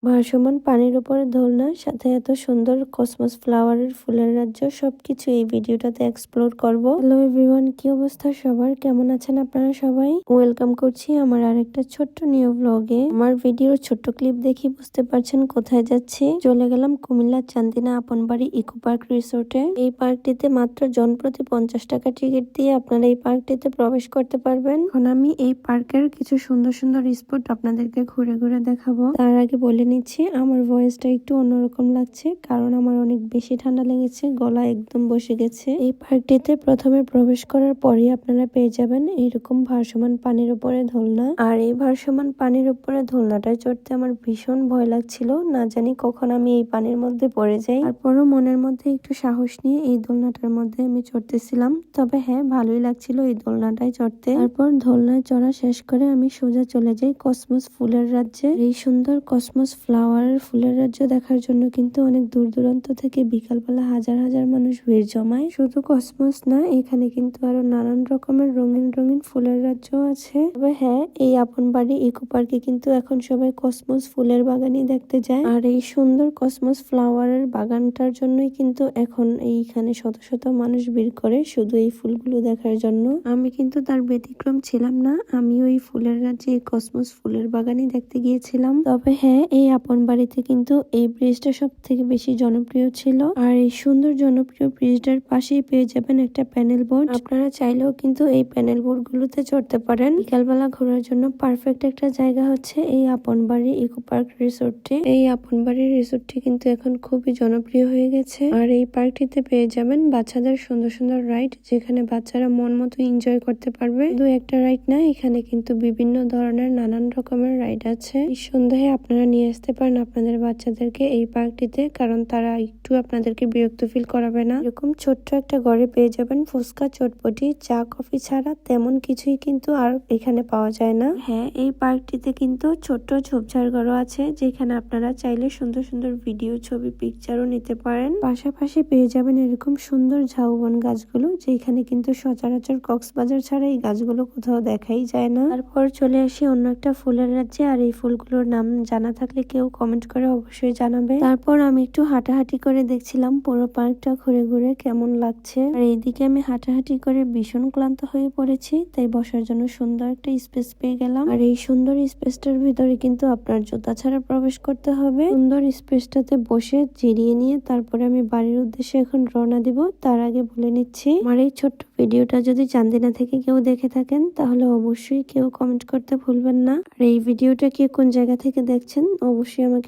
ভাসমান পানির উপরে দোলনা, সাথে এত সুন্দর কসমস ফ্লাওয়ারের ফুলের রাজ্য, সবকিছু এই ভিডিওটাতে এক্সপ্লোর করব। হ্যালো এভরিওয়ান, কি অবস্থা সবার? কেমন আছেন আপনারা সবাই? ওয়েলকাম করছি আমার আরেকটা ছোট্ট নিউ ব্লগে। আমার ভিডিওর ছোট্ট ক্লিপ দেখি বুঝতে পারছেন কোথায় যাচ্ছি। চলে গেলাম কুমিল্লার চান্দিনা আপনবাড়ি ইকো পার্ক রিসোর্টে। এই পার্কটিতে মাত্র জনপ্রতি 50 টাকা টিকিট দিয়ে আপনারা এই পার্কটিতে প্রবেশ করতে পারবেন। এখন আমি এই পার্কের কিছু সুন্দর সুন্দর স্পট আপনাদেরকে ঘুরে ঘুরে দেখাবো। তার আগে বলে নিচ্ছি, আমার ভয়েসটা একটু অন্যরকম লাগছে, কারণ আমার অনেক বেশি ঠান্ডা লেগেছে, গলা একদম বসে গেছে। এই পার্কটিতে প্রথমে প্রবেশ করার পরই আপনারা পেয়ে যাবেন এইরকম ভাসমান পানির উপরে দোলনা। আর এই ভাসমান পানির উপরে দোলনাটায় চড়তে আমার ভীষণ ভয় লাগছিল, না জানি কখন আমি এই পানির মধ্যে পড়ে যাই। তারপরও মনের মধ্যে একটু সাহস নিয়ে এই দোলনাটার মধ্যে আমি চড়তেছিলাম। তবে হ্যাঁ, ভালোই লাগছিল এই দোলনাটায় চড়তে। তারপর দোলনায় চড়া শেষ করে আমি সোজা চলে যাই কসমস ফুলের রাজ্যে। এই সুন্দর কসমস ফ্লাওয়ারের ফুলের রাজ্য দেখার জন্য কিন্তু অনেক দূর দূরান্ত থেকে বিকালবেলা হাজার হাজার মানুষ ভিড় জমায়। শুধু কসমস না, এখানে কিন্তু আরো নানান রকমের রঙিন রঙিন ফুলের রাজ্য আছে। তবে হ্যাঁ, এই আপনবাড়ি ইকো পার্কে কিন্তু এখন সবাই কসমস ফুলের বাগানই দেখতে যায়। আর এই সুন্দর কসমস ফ্লাওয়ারের বাগানটার জন্যই কিন্তু এখন এইখানে শত শত মানুষ ভিড় করে শুধু এই ফুলগুলো দেখার জন্য। আমি কিন্তু তার ব্যতিক্রম ছিলাম না, আমিও এই ফুলের রাজ্যে এই কসমস ফুলের বাগানই দেখতে গিয়েছিলাম। তবে হ্যাঁ, এই আপন বাড়িতে কিন্তু এই ব্রিজটা সব থেকে বেশি জনপ্রিয় ছিল। আর এই সুন্দর জনপ্রিয় ব্রিজটার পাশেই পেয়ে যাবেন একটা প্যানেল বোর্ড। আপনারা চাইলেও কিন্তু এই প্যানেল বোর্ড গুলোতে চড়তে পারেন। বিকালবেলা ঘোরার জন্য পারফেক্ট একটা জায়গা হচ্ছে এই আপনবাড়ি ইকো পার্ক রিসোর্টটি। এই আপনবাড়ি রিসোর্টটি কিন্তু এখন খুবই জনপ্রিয় হয়ে গেছে। আর এই পার্কটিতে পেয়ে যাবেন বাচ্চাদের সুন্দর সুন্দর রাইড, যেখানে বাচ্চারা মন মতো এনজয় করতে পারবে। শুধু একটা রাইড না, এখানে কিন্তু বিভিন্ন ধরনের নানান রকমের রাইড আছে। এই সন্ধ্যায় আপনারা নিয়ে আসতে পারেন আপনাদের বাচ্চাদেরকে এই পার্কটিতে, কারণ তারা একটু আপনাদেরকে বিরক্ত ফিল করাবে না। এরকম ছোট্ট একটা ঘরে পেয়ে যাবেন ফুচকা, চটপটি, চা, কফি ছাড়া তেমন কিছুই কিন্তু আর এখানে পাওয়া যায় না। হ্যাঁ, এই পার্কটিতে কিন্তু ছোট্ট ঝোপঝাড় ঘরও আছে, যেখানে আপনারা চাইলে সুন্দর সুন্দর ভিডিও, ছবি, পিকচারও নিতে পারেন। পাশাপাশি পেয়ে যাবেন এরকম সুন্দর ঝাউবন গাছগুলো, যেখানে কিন্তু সচরাচর কক্সবাজার ছাড়া এই গাছগুলো কোথাও দেখাই যায় না। তারপর চলে আসি অন্য একটা ফুলের রাজ্যে। আর এই ফুলগুলোর নাম জানা থাকলে কেউ কমেন্ট করে অবশ্যই জানাবে। তারপর আমি একটু হাঁটাহাঁটি করে দেখছিলাম পুরো পার্কটা ঘুরে ঘুরে কেমন লাগছে। আর এইদিকে আমি হাঁটাহাঁটি করে ভীষণ ক্লান্ত হয়ে পড়েছি, তাই বসার জন্য সুন্দর একটা স্পেস পেয়ে গেলাম। আর এই সুন্দর স্পেসটার ভিতরে কিন্তু আপনার জুতা ছাড়া প্রবেশ করতে হবে। সুন্দর স্পেসটাতে বসে জিরিয়ে নিয়ে তারপরে আমি বাড়ির উদ্দেশ্যে এখন রওনা দিব। তার আগে বলে নিচ্ছি, আমার এই ছোট্ট ভিডিওটা যদি চান্দিনা থেকে কেউ দেখে থাকেন, তাহলে অবশ্যই কেউ কমেন্ট করতে ভুলবেন না। আর এই ভিডিওটা কে কোন জায়গা থেকে দেখছেন অবশ্যই আমাকে